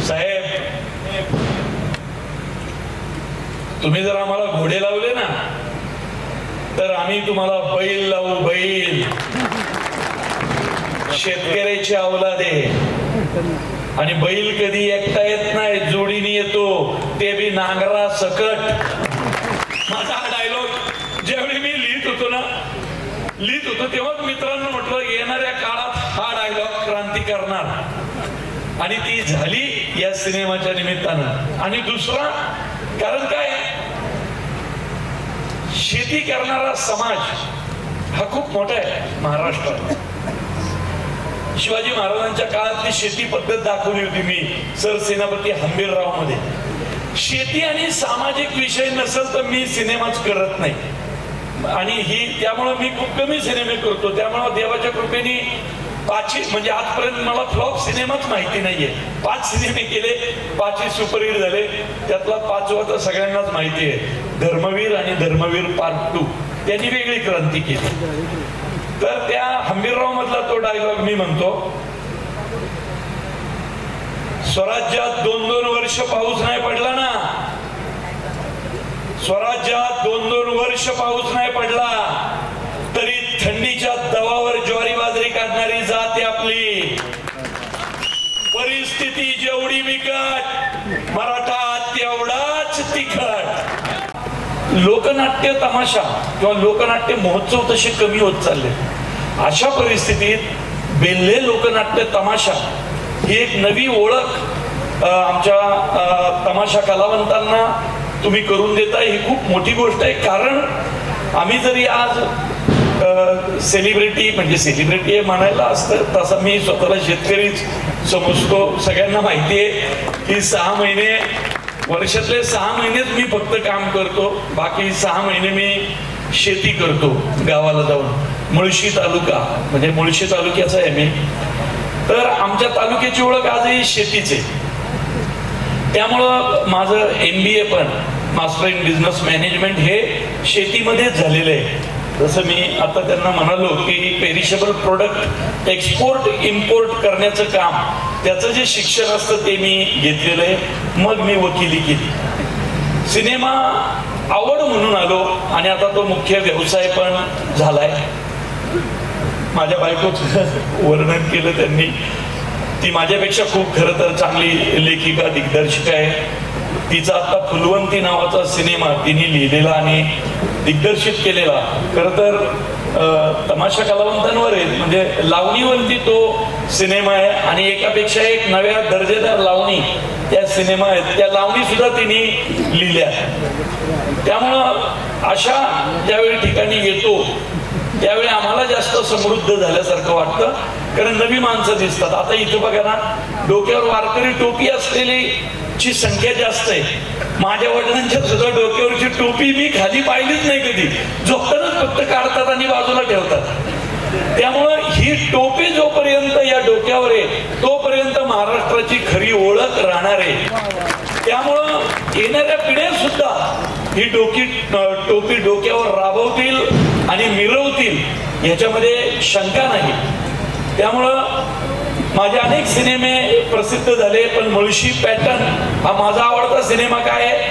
साहेब, तुम्ही जर आम्हाला घोडे लावले ना तर आम्ही तुम्हाला बैल लावू, बैल. शेतकऱ्याची अवलादे. आणि बैल कधी एकटा येत नाही, जोडीने येतो, ते बी नांगरा सकट. माझा हा डायलॉग ज्यावेळी मी लिहित होतो तेव्हाच मित्रांनो म्हटलं येणाऱ्या काळात हा डायलॉग क्रांती करणार. आणि ती झाली या सिनेमाच्या निमित्तानं. आणि दुसरा कारण काय, शेती करणारा समाज हा खूप मोठा आहे महाराष्ट्रात. शिवाजी महाराजांच्या काळातली शेती पद्धत दाखवली होती मी सरसेनापती हंबीरराव मध्ये. शेती आणि सामाजिक विषय नसेल तर मी सिनेमाच करत नाही. आणि त्यामुळे मी खूप कमी सिनेमे करतो. त्यामुळे देवाच्या कृपेने 5 म्हणजे आजपर्यंत मला फ्लॉप सिनेमाच माहिती नाहीये. 5 सिनेमे केले, 5 सुपरहिट झाले. त्यातला 5वा तर सगळ्यांनाच माहिती आहे, धर्मवीर आणि धर्मवीर पार्ट 2. त्यांनी वेगळी क्रांती केली. तर त्या हंबीरराव मधला तो डायलॉग मी म्हणतो, स्वराज्यात 2-2 वर्ष पाऊस नाही पडला ना, स्वराज्यात 2-2 वर्ष पाऊस नाही पडला तरी थंडीच्या दवावर ज्वारी बाजरी काढणारी जाते आपली. परिस्थिती जेवढी बिकट, मराठा तेवढाच तिखट. लोकनाट्य तमाशा किंवा लोकनाट्य महोत्सव तसे कमी होत चालले. अशा परिस्थितीत बेल्ले लोकनाट्य तमाशा ही एक नवी ओळख आमच्या तमाशा कलावंतांना तुम्ही करून देताय, ही खूप मोठी गोष्ट आहे. कारण आम्ही जरी आज सेलिब्रिटी म्हणजे सेलिब्रिटी म्हणायला असतं, तसं मी स्वतःला शेतकरीच समजतो. सगळ्यांना माहिती आहे की 6 महिने वर्षातले 6 महिनेच मी फक्त काम करतो, बाकी 6 महिने मी शेती करतो गावाला जाऊन. मुळशी तालुका म्हणजे मुळशी तालुक्याचा आहे मी. तर आमच्या तालुक्याची ओळख आजही शेतीच आहे. त्यामुळं माझं MBA पण मास्टर इन बिझनेस मॅनेजमेंट हे शेतीमध्येच झालेलं आहे. जसं मी आता त्यांना म्हणालो की पेरिशेबल प्रोडक्ट एक्सपोर्ट इम्पोर्ट करण्याचं काम, त्याचं जे शिक्षण असतं ते मी घेतलेलं आहे. मग मी वकिली केली. सिनेमा आवड म्हणून आलो आणि आता तो मुख्य व्यवसाय पण झालाय. माझ्या बायकोचं वर्णन केलं त्यांनी. ती माझ्यापेक्षा खूप खरं तर चांगली लेखिका दिग्दर्शिका आहे. तिचा आता फुलवंती नावाचा सिनेमा तिने लिहिलेला आणि दिग्दर्शित केलेला. खरं तर तमाशा कलावंतांवर आहे, म्हणजे लावणीवरती तो सिनेमा आहे. आणि एकापेक्षा एक नव्या दर्जेदार लावणी त्या सिनेमा आहेत. त्या लावणी सुद्धा तिने लिहिल्या. त्यामुळं अशा ज्यावेळी ठिकाणी येतो त्यावेळी आम्हाला जास्त समृद्ध झाल्यासारखं वाटतं, कारण नवी माणसं दिसतात. आता इथं बघा ना, डोक्यावर वारकरी टोपी असलेली ची संख्या जास्त आहे. माझ्या वडिलांच्या सुद्धा डोक्यावरची टोपी मी खाली पाहिलीच नाही कधी. झोपतानाच फक्त काढतात आणि बाजूला ठेवतात. त्यामुळं ही टोपी जोपर्यंत या डोक्यावर आहे तोपर्यंत महाराष्ट्राची खरी ओळख राहणार आहे. त्यामुळं येणाऱ्या पिढ्या सुद्धा ही टोपी डोक्यावर राबवतील आणि मिरवतील याच्यामध्ये शंका नाही. त्यामुळं माझे अनेक सिनेमे प्रसिद्ध झाले, पण मुळशी पॅटर्न हा माझा आवडता सिनेमा काय आहे,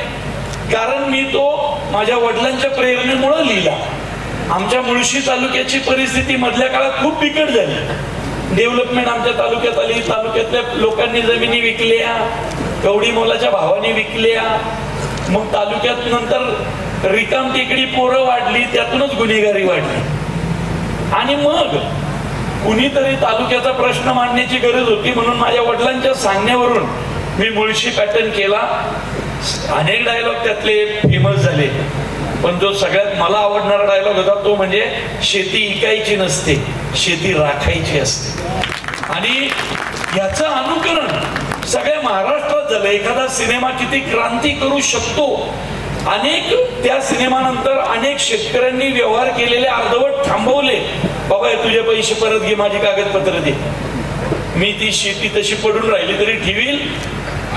कारण मी तो माझ्या वडिलांच्या प्रेरणेमुळे लिहिला. आमच्या मुळशी तालुक्याची परिस्थिती मधल्या काळात खूप बिकट झाली. डेव्हलपमेंट आमच्या तालुक्यात आली. तालुक्यातल्या लोकांनी जमिनी विकल्या, कवडी मोलाच्या भावाने विकल्या. मग तालुक्यात नंतर रिकाम टेकडी पोरं वाढली, त्यातूनच गुन्हेगारी वाढली. आणि मग कुणीतरी तालुक्याचा प्रश्न मांडण्याची गरज होती, म्हणून माझ्या वडिलांच्या सांगण्यावरून मी मुळशी पॅटर्न केला. अनेक डायलॉग त्यातले फेमस झाले, पण जो सगळ्यात मला आवडणारा डायलॉग होता तो म्हणजे शेती इकायची नसते, शेती राखायची असते. आणि याचं अनुकरण सगळ्या महाराष्ट्रात झालं. एखादा सिनेमा किती क्रांती करू शकतो. अनेक त्या सिनेमानंतर अनेक शेतकऱ्यांनी व्यवहार केलेले अर्धवट थांबवले. बाबा तुझे पैसे परत घे, माझी कागदपत्र दे, मी ती शेती तशी पडून राहिली तरी ठेवील.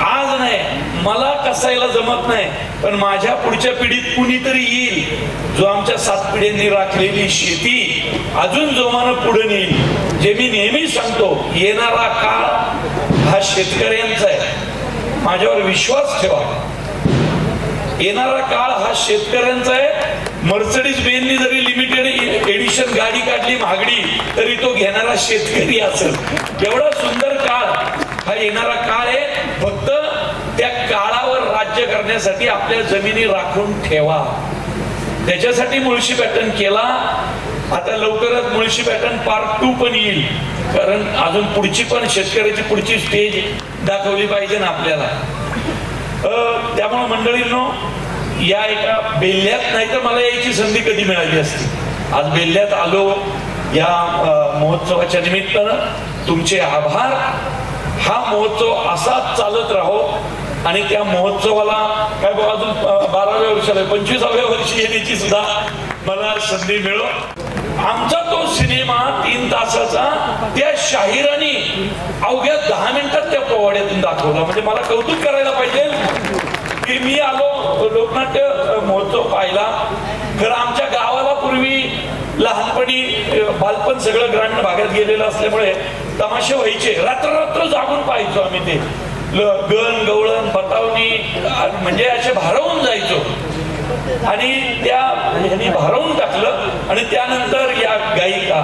आज नाही, मला कसायला जमत नाही, पण माझ्या पुढच्या पिढीत कुणीतरी येईल जो आमच्या 7 पिढ्यांनी राखलेली शेती अजून जोमानं पुढे नेईल. जे मी नेहमी सांगतो, येणारा काळ हा शेतकऱ्यांचा आहे, माझ्यावर विश्वास ठेवा. येणारा काळ हा शेतकऱ्यांचा आहे. मर्सिडीज बेंझनी जरी लिमिटेड एडिशन गाडी काढली महागडी, तरी तो घेणारा शेतकरी असेल. एवढा सुंदर काळ हा येणारा काळ आहे. फक्त त्या काळावर राज्य करण्यासाठी आपल्या जमिनी राखून ठेवा. त्याच्यासाठी मुळशी पॅटर्न केला. आता लवकरच मुळशी पॅटर्न पार्ट 2 पण येईल, कारण अजून पुढची पण शेतकऱ्याची पुढची स्टेज दाखवली पाहिजे ना आपल्याला. त्यामुळे मंडळींनो, या एका बेल्ल्यात, नाही तर मला यायची संधी कधी मिळाली असती. आज बेल्ल्यात आलो या महोत्सवाच्या निमित्तानं. तुमचे आभार. हा महोत्सव असाच चालत राहो आणि त्या महोत्सवाला काय बाबा अजून 12व्या वर्षाला 25व्या वर्षी येण्याची सुद्धा मला संधी मिळो. आमचा तो सिनेमा 3 तासाचा त्या शाहिरांनी अवघ्या 10 मिनिटात त्या पोवाड्यातून दाखवला. म्हणजे मला कौतुक करायला पाहिजे की मी आलो लोकनाट्य महोत्सव पाहिला. खरं आमच्या गावाला पूर्वी लहानपणी बालपण सगळं ग्रामीण भागात गेलेलं असल्यामुळे तमाशे व्हायचे. रात्र जागून पाहायचो आम्ही ते. गण गवळण बतावणी म्हणजे असे भारावून जायचो. आणि त्या ह्यांनी भारावून टाकलं. आणि त्यानंतर या गायिका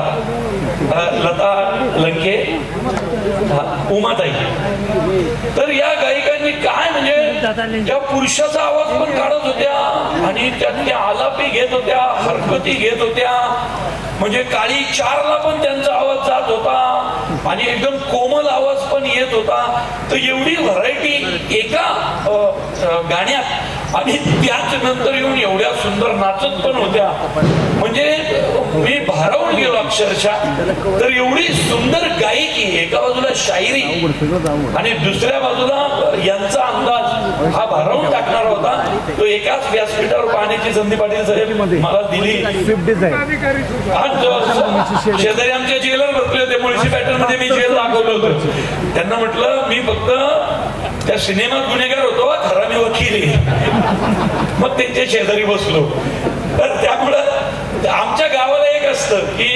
लता लंके, उमाताई, तर या गायिकांनी काय म्हणजे त्या पुरुषाचा आवाज पण काढत होत्या आणि त्या आलापी घेत होत्या, हरकती घेत होत्या. म्हणजे काळी 4ला पण त्यांचा आवाज जात होता आणि एकदम कोमल आवाज पण येत होता. तर एवढी व्हरायटी एका गाण्यात. आणि त्याच नंतर येऊन एवढ्या सुंदर नाचत पण होत्या. म्हणजे मी भारावून गेलो अक्षरशः. तर एवढी सुंदर गायकी, एका बाजूला शायरी आणि दुसऱ्या बाजूला यांचा अंदाज हा भारावून टाकणारा होता. तो एकाच व्यासपीठावर पाहण्याची संधी पाटील साहेब मला दिली. शेजारी आमच्या जेलर बसले होते. मुळशी पॅटर्न मध्ये मी जेल दाखवलं होतं. त्यांना म्हटलं मी फक्त त्या सिनेमात गुन्हेगार होतो, खरा मी वकील आहे. मग त्यांच्या शेजारी बसलो. तर त्यामुळं आमच्या गावाला एक असतं की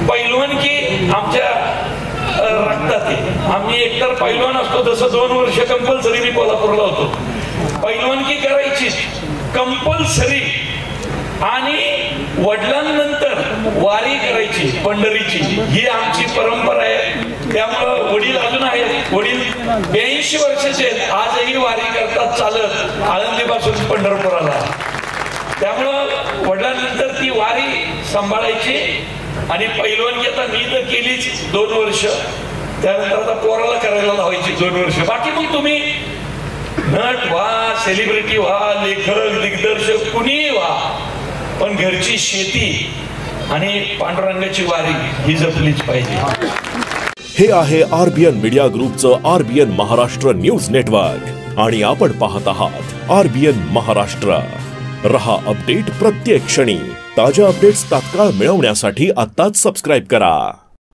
पैलवानकी आमच्या रक्तात आहे. आम्ही एकतर पैलवान असतो. जसं 2 वर्ष कंपल्सरी मी कोल्हापूरला होतो. पैलवानकी करायची कंपल्सरी. आणि वडिलांनंतर वारी करायची पंढरीची, ही आमची परंपरा आहे. त्यामुळं वडील अजून आहेत. वडील 82 वर्षाचे आहेत. आजही वारी करतात चालत आळंदीपासून पंढरपुराला. त्यामुळं वडिलांनंतर ती वारी सांभाळायची. आणि पैलवानगी आता मी तर केलीच 2 वर्ष. त्यानंतर आता पोराला करायला लावायची 2 वर्ष. बाकी मग तुम्ही नट व्हा, सेलिब्रिटी व्हा, लेखक दिग्दर्शक कुणीही व्हा, पण घरची शेती आणि पांडुरंगाची वारी ही जपलीच पाहिजे. हे आहे RBN मीडिया ग्रुपचं RBN महाराष्ट्र न्यूज नेटवर्क आणि आपण पाहत आहात RBN महाराष्ट्र. रहा अपडेट प्रत्येक क्षणी. ताज्या अपडेट्स तात्काळ मिळवण्यासाठी आत्ताच सबस्क्राईब करा.